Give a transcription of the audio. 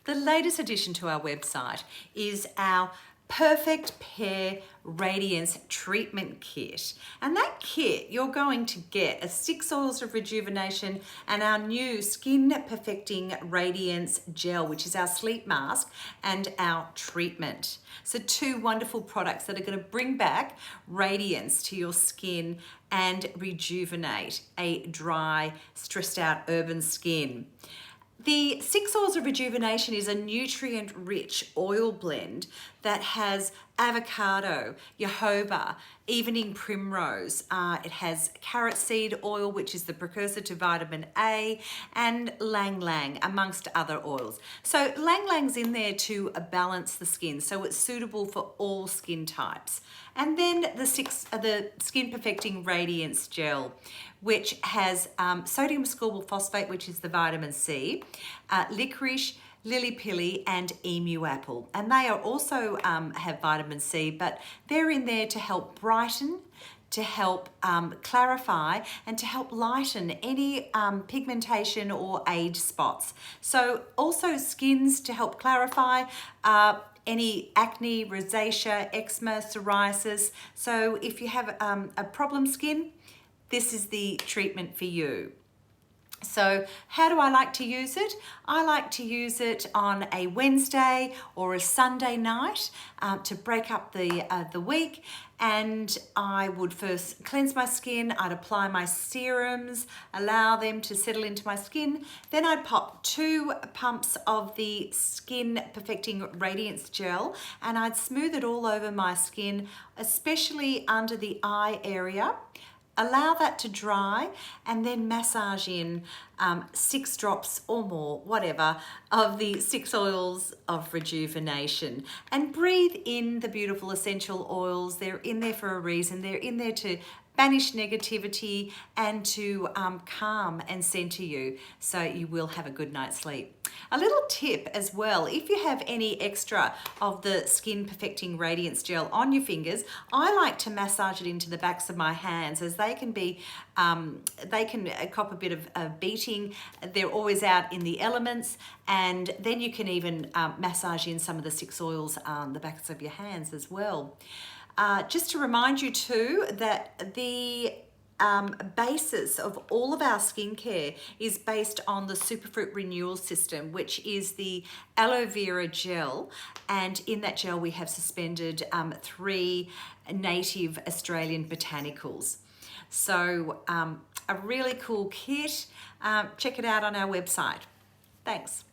The latest addition to our website is our Perfect Pair Radiance Treatment Kit. And that kit, you're going to get 6 oils of rejuvenation and our new Skin Perfecting Radiance Gel, which is our sleep mask and our treatment. So 2 wonderful products that are going to bring back radiance to your skin and rejuvenate a dry, stressed out urban skin. The 6 Oils of Rejuvenation is a nutrient-rich oil blend that has avocado, jojoba, evening primrose. It has carrot seed oil, which is the precursor to vitamin A, and lang lang, amongst other oils. So lang lang's in there to balance the skin, so it's suitable for all skin types. And then the Skin Perfecting Radiance Gel, which has sodium ascorbyl phosphate, which is the vitamin C, licorice, lily pilly, and emu apple. And they are also have vitamin C, but they're in there to help brighten, to help clarify, and to help lighten any pigmentation or age spots. So also skins to help clarify, any acne, rosacea, eczema, psoriasis. So if you have a problem skin, this is the treatment for you. So how do I like to use it? I like to use it on a Wednesday or a Sunday night to break up the week. And I would first cleanse my skin. I'd apply my serums, allow them to settle into my skin. Then I'd pop 2 pumps of the Skin Perfecting Radiance Gel, and I'd smooth it all over my skin, especially under the eye area. Allow that to dry and then massage in 6 drops or more, whatever, of the 6 oils of rejuvenation. And breathe in the beautiful essential oils. They're in there for a reason. They're in there to banish negativity and to calm and center you, so you will have a good night's sleep. A little tip as well, if you have any extra of the Skin Perfecting Radiance Gel on your fingers, I like to massage it into the backs of my hands, as they can be, they can cop a bit of beating. They're always out in the elements, and then you can even massage in some of the 6 oils on the backs of your hands as well. Just to remind you too that the basis of all of our skincare is based on the Superfruit Renewal System, which is the aloe vera gel, and in that gel we have suspended 3 native Australian botanicals. So a really cool kit. Check it out on our website. Thanks.